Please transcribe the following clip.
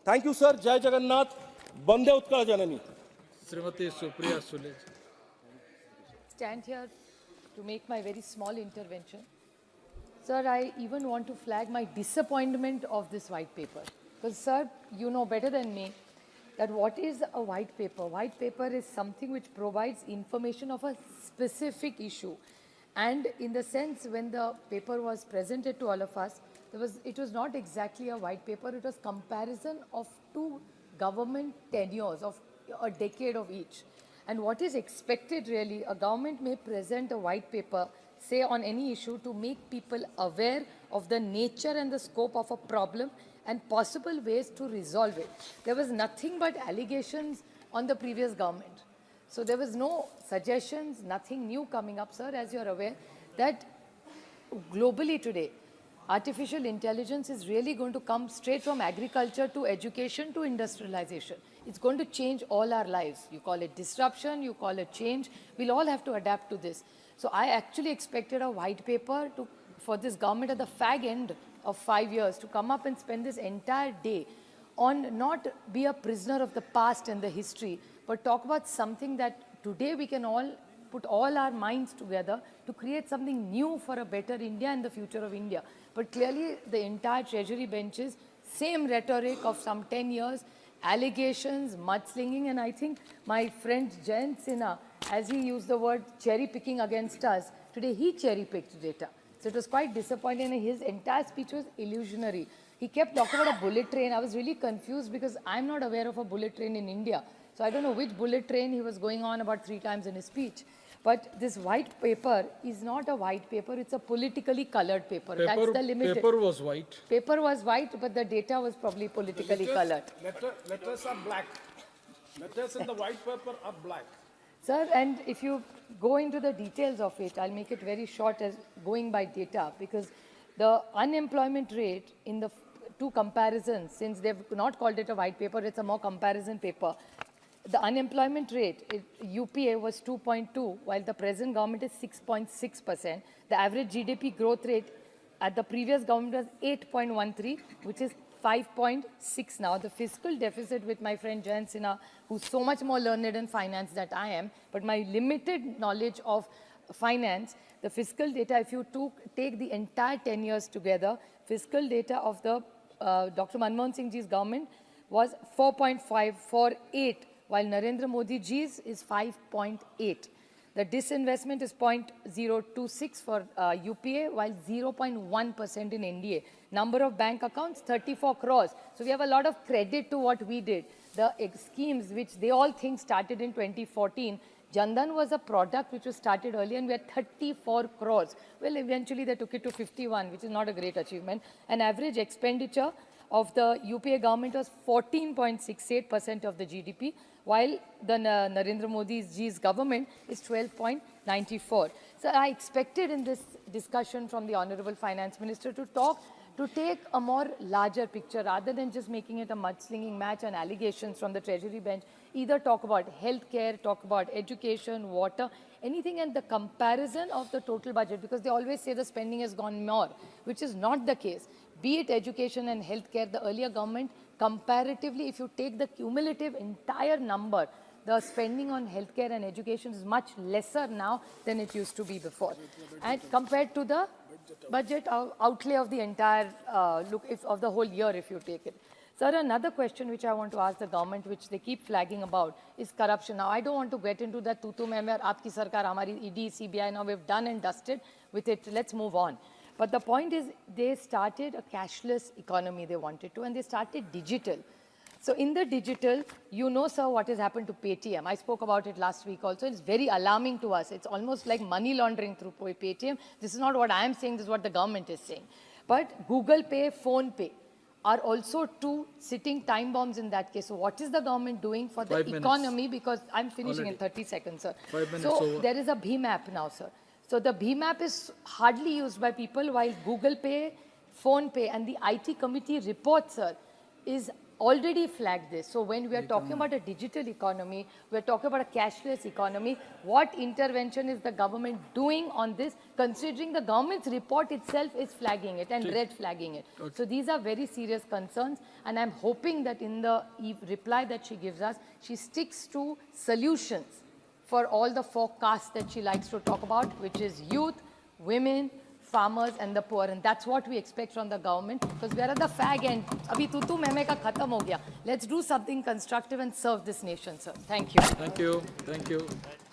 Thank you, sir. Jai Jagannath. Bande Utkal Janani. Srimati Supriya Sule. Stand here to make my very small intervention. Sir, I even want to flag my disappointment of this white paper. Because, sir, you know better than me that what is a white paper? White paper is something which provides information of a specific issue. And in the sense, when the paper was presented to all of us, it was not exactly a white paper, it was comparison of two government tenures of a decade of each. And what is expected really, a government may present a white paper, say on any issue, to make people aware of the nature and the scope of a problem and possible ways to resolve it. There was nothing but allegations on the previous government. So there was no suggestions, nothing new coming up, sir, as you're aware, that globally today, artificial intelligence is really going to come straight from agriculture to education to industrialization. It's going to change all our lives. You call it disruption, you call it change. We'll all have to adapt to this. So I actually expected a white paper for this government at the fag end of 5 years to come up and spend this entire day on not be a prisoner of the past and the history, but talk about something that today we can all put all our minds together to create something new for a better India and the future of India. But clearly the entire treasury benches, same rhetoric of some 10 years, allegations, mudslinging, and I think my friend Jayant Sinha, as he used the word cherry picking against us, today he cherry picked data. So it was quite disappointing and his entire speech was illusionary. He kept talking about a bullet train. I was really confused because I'm not aware of a bullet train in India. So I don't know which bullet train he was going on about 3 times in his speech. But this white paper is not a white paper, it's a politically colored paper. That's the limit. Paper was white. Paper was white, but the data was probably politically colored. Letters are black. Letters in the white paper are black. Sir, and if you go into the details of it, I'll make it very short as going by data, because the unemployment rate in the two comparisons, since they've not called it a white paper, it's a more comparison paper. The unemployment rate, UPA was 2.2, while the present government is 6.6%. The average GDP growth rate at the previous government was 8.13, which is 5.6 now. The fiscal deficit with my friend Jayant Sinha, who's so much more learned in finance than I am, but my limited knowledge of finance, the fiscal data, if you take the entire 10 years together, fiscal data of the Dr. Manmohan Singh ji's government was 4.548, while Narendra Modi ji's is 5.8. The disinvestment is 0.026 for UPA, while 0.1% in NDA. Number of bank accounts, 34 crores. So we have a lot of credit to what we did. The schemes which they all think started in 2014, Jandan was a product which was started earlier and we had 34 crores. Well, eventually they took it to 51, which is not a great achievement. An average expenditure of the UPA government was 14.68% of the GDP, while the Narendra Modi ji's government is 12.94. So I expected in this discussion from the Honorable Finance Minister to take a more larger picture rather than just making it a mudslinging match and allegations from the Treasury bench. Either talk about healthcare, talk about education, water, anything, and the comparison of the total budget, because they always say the spending has gone more, which is not the case. Be it education and healthcare, the earlier government, comparatively, if you take the cumulative entire number, the spending on healthcare and education is much lesser now than it used to be before. And compared to the budget outlay of the entire, of the whole year, if you take it. Sir, another question which I want to ask the government, which they keep flagging about, is corruption. Now, I don't want to get into that tutu mein aapki sarkar, hamari ED, CBI, now we've done and dusted with it. Let's move on. But the point is, they started a cashless economy they wanted to, and they started digital. So in the digital, you know, sir, what has happened to Paytm. I spoke about it last week also. It's very alarming to us. It's almost like money laundering through Paytm. This is not what I am saying, this is what the government is saying. But Google Pay, Phone Pay are also two sitting time bombs in that case. So what is the government doing for the economy? Because I'm finishing in 30 seconds, sir. 5 minutes so over. There is a Bhim app now, sir. So the Bhim app is hardly used by people, while Google Pay, Phone Pay, and the IT committee report, sir, is already flagged this. So when we are talking about a digital economy, we are talking about a cashless economy, what intervention is the government doing on this, considering the government's report itself is flagging it and red flagging it. So these are very serious concerns, and I'm hoping that in the reply that she gives us, she sticks to solutions for all the forecasts that she likes to talk about, which is youth, women, farmers and the poor, and that's what we expect from the government, because we are at the fag end. Abhi tu meme ka khatam ho gaya. Let's do something constructive and serve this nation, sir. Thank you. Thank you. Thank you.